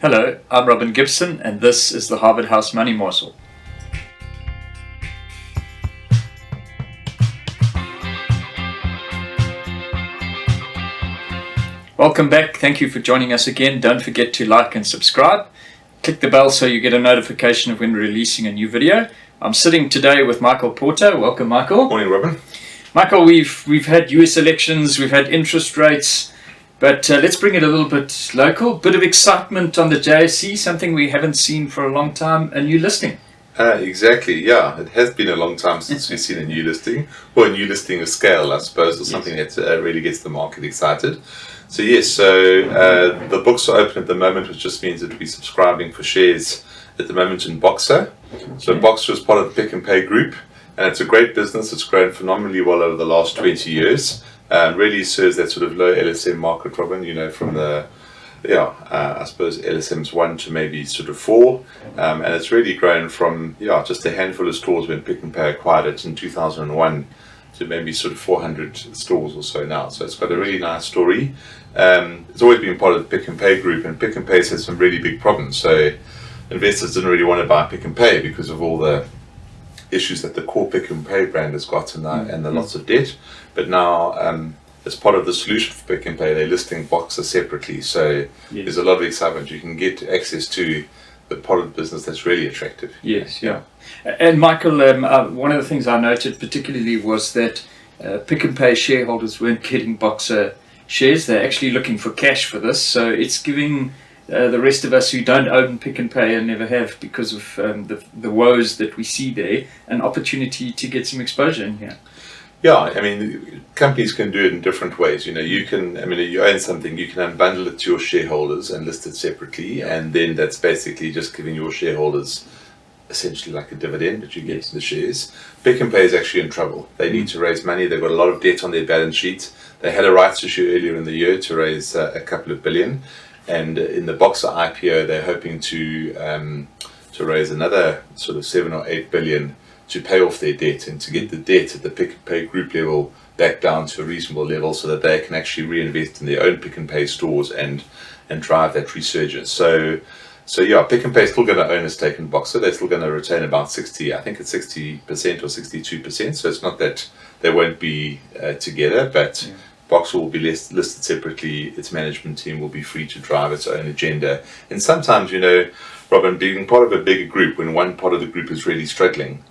Hello, I'm Robin Gibson, and this is the Harvard House Money Morsel. Welcome back. Thank you for joining us again. Don't forget to like and subscribe. Click the bell so you get a notification of when we're releasing a new video. I'm sitting today with Michael Porter. Welcome, Michael. Morning, Robin. Michael, we've had US elections, we've had interest rates, but let's bring it a little bit local. Bit of excitement on the JSE, something we haven't seen for a long time, a new listing. Exactly, yeah. It has been a long time since we've seen a new listing, or a new listing of scale, I suppose, or something that really gets the market excited. So yes, the books are open at the moment, which just means that we're subscribing for shares at the moment in Boxer. So Boxer is part of the Pick and Pay group, and it's a great business. It's grown phenomenally well over the last 20 years. Really serves that sort of low LSM market, Robin, from the, I suppose LSM's 1 to maybe sort of 4. And it's really grown from, just a handful of stores when Pick and Pay acquired it in 2001 to maybe sort of 400 stores or so now. So it's got a really nice story. It's always been part of the Pick and Pay group, and Pick and Pay's had some really big problems. So investors didn't really want to buy Pick and Pay because of all the issues that the core Pick and Pay brand has got and the lots of debt. But now, as part of the solution for Pick and Pay, they're listing Boxer separately. So there's a lot of excitement. You can get access to the part of the business that's really attractive. Yes, yeah. And Michael, one of the things I noted particularly was that Pick and Pay shareholders weren't getting Boxer shares. They're actually looking for cash for this. So it's giving the rest of us who don't own Pick and Pay and never have because of the woes that we see there, an opportunity to get some exposure in here. Yeah, I mean, companies can do it in different ways. You can, you own something, you can unbundle it to your shareholders and list it separately, and then that's basically just giving your shareholders essentially like a dividend that you get in the shares. Pick and Pay is actually in trouble. They need to raise money. They've got a lot of debt on their balance sheet. They had a rights issue earlier in the year to raise a couple of billion, and in the Boxer IPO, they're hoping to raise another sort of 7 or 8 billion to pay off their debt and to get the debt at the Pick and Pay group level back down to a reasonable level so that they can actually reinvest in their own Pick and Pay stores and drive that resurgence. So yeah, Pick and Pay is still going to own a stake in Boxer. They're still going to retain about 60%, I think it's 60% or 62%. So it's not that they won't be together, but Boxer will be listed separately. Its management team will be free to drive its own agenda. And sometimes, Robin, being part of a bigger group, when one part of the group is really struggling,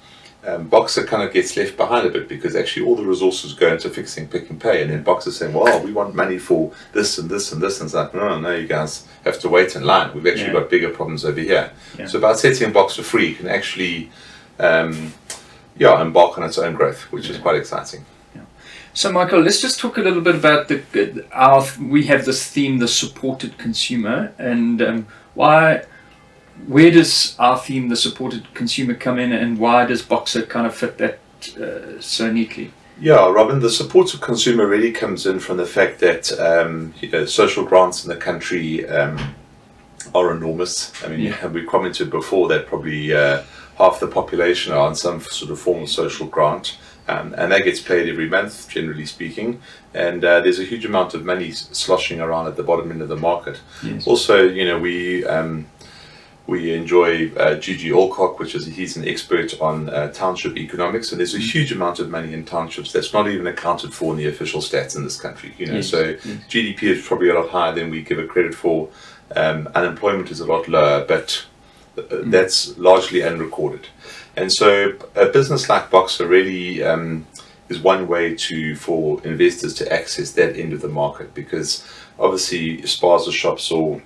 Boxer kind of gets left behind a bit because actually all the resources go into fixing Pick and Pay, and then Boxer saying, well, we want money for this and this and this, and it's like, no, you guys have to wait in line. We've actually got bigger problems over here. So by setting Boxer free, you can actually embark on its own growth, which is quite exciting. So Michael, let's just talk a little bit about we have this theme, the supported consumer, and where does our theme, the supported consumer, come in, and why does Boxer kind of fit that so neatly? Yeah, Robin, the supported consumer really comes in from the fact that social grants in the country are enormous. We commented before that probably half the population are on some sort of form of social grant, and that gets paid every month, generally speaking. And there's a huge amount of money sloshing around at the bottom end of the market. Also, we enjoy Gigi Alcock, he's an expert on township economics, and there's a huge amount of money in townships that's not even accounted for in the official stats in this country. So GDP is probably a lot higher than we give it credit for. Unemployment is a lot lower, but that's largely unrecorded. And so a business like Boxer really is one way for investors to access that end of the market, because obviously spaza shops or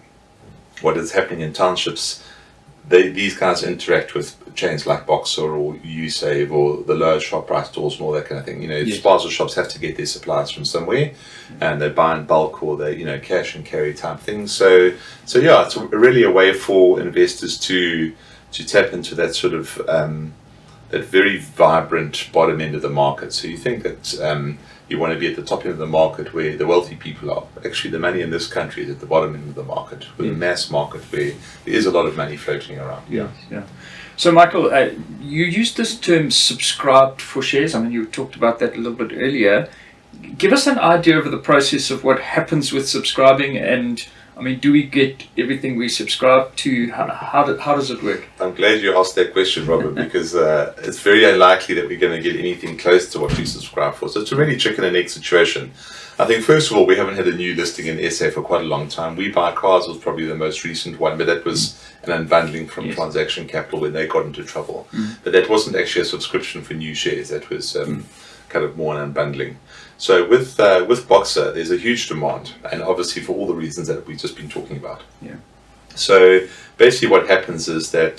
what is happening in townships, these guys interact with chains like Boxer or USave or the lower ShopRite stores and all that kind of thing. Spaza shops have to get their supplies from somewhere, and they buy in bulk or they cash and carry type things. So yeah, it's really a way for investors to tap into that sort of that very vibrant bottom end of the market. So you think that you want to be at the top end of the market where the wealthy people are. Actually, the money in this country is at the bottom end of the market, with a mass market where there is a lot of money floating around. Yeah. So, Michael, you used this term subscribed for shares. You talked about that a little bit earlier. Give us an idea of the process of what happens with subscribing and I mean, do we get everything we subscribe to? How does it work? I'm glad you asked that question, Robert, because it's very unlikely that we're going to get anything close to what we subscribe for. So it's a really chicken and egg situation. I think, first of all, we haven't had a new listing in SA for quite a long time. WeBuyCars was probably the most recent one, but that was an unbundling from Transaction Capital when they got into trouble. But that wasn't actually a subscription for new shares. That was kind of more an unbundling. So with Boxer, there's a huge demand, and obviously for all the reasons that we've just been talking about. Yeah. So basically what happens is that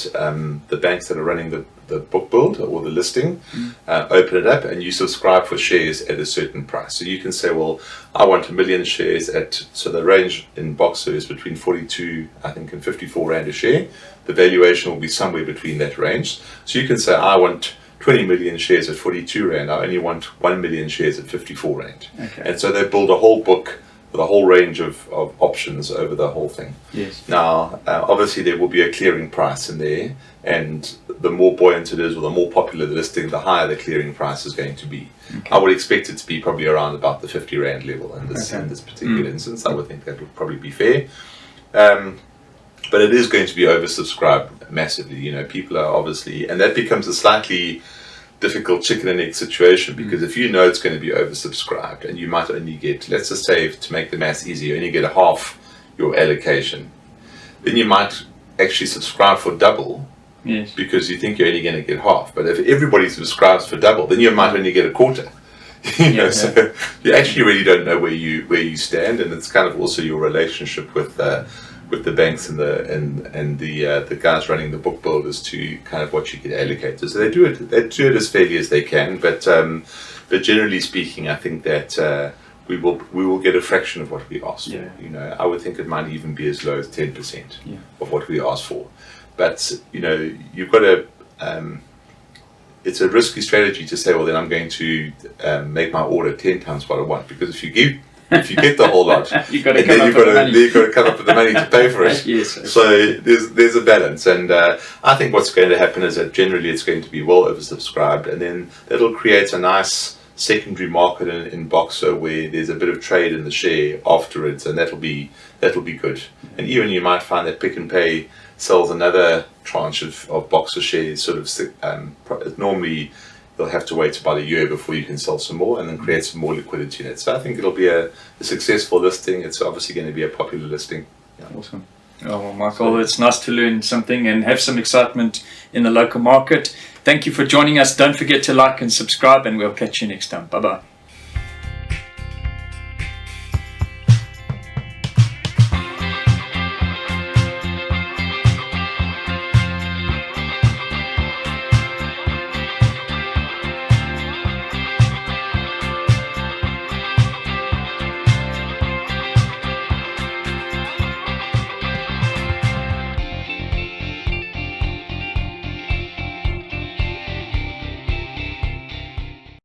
the banks that are running the book build or the listing open it up, and you subscribe for shares at a certain price. So you can say, well, I want 1 million shares at, so the range in Boxer is between 42, I think, and 54 Rand a share. The valuation will be somewhere between that range. So you can say, I want 20 million shares at 42 Rand. I only want 1 million shares at 54 Rand. Okay. And so they build a whole book with a whole range of options over the whole thing. Yes. Now, obviously there will be a clearing price in there, and the more buoyant it is or the more popular the listing, the higher the clearing price is going to be. Okay. I would expect it to be probably around about the 50 Rand level in this particular instance. I would think that would probably be fair. But it is going to be oversubscribed massively. You know, people are obviously, and that becomes a slightly difficult chicken and egg situation, because if you know it's going to be oversubscribed and you might only get, let's just say, to make the maths easy, you only get half your allocation, then you might actually subscribe for double. Yes. Because you think you're only going to get half. But if everybody subscribes for double, then you might only get a quarter. So you actually really don't know where you stand, and it's kind of also your relationship with the banks and the guys running the book builders to kind of what you get allocated. So they do it as fairly as they can, but generally speaking, I think that we will get a fraction of what we ask for. You know, I would think it might even be as low as 10% of what we ask for. But you know, you've got to. It's a risky strategy to say, well, then I'm going to make my order 10 times what I want, because if you get the whole lot, you've got to come up with the money to pay for it. Yes. So there's a balance, and I think what's going to happen is that generally it's going to be well oversubscribed, and then that'll create a nice secondary market in Boxer where there's a bit of trade in the share afterwards, and that'll be good. And even you might find that Pick n Pay sells another tranche of Boxer shares. Sort of normally they'll have to wait about a year before you can sell some more, and then create some more liquidity in it. So I think it'll be a successful listing. It's obviously going to be a popular listing. Yeah. Awesome. Oh, well, Michael, it's nice to learn something and have some excitement in the local market. Thank you for joining us. Don't forget to like and subscribe, and we'll catch you next time. Bye-bye.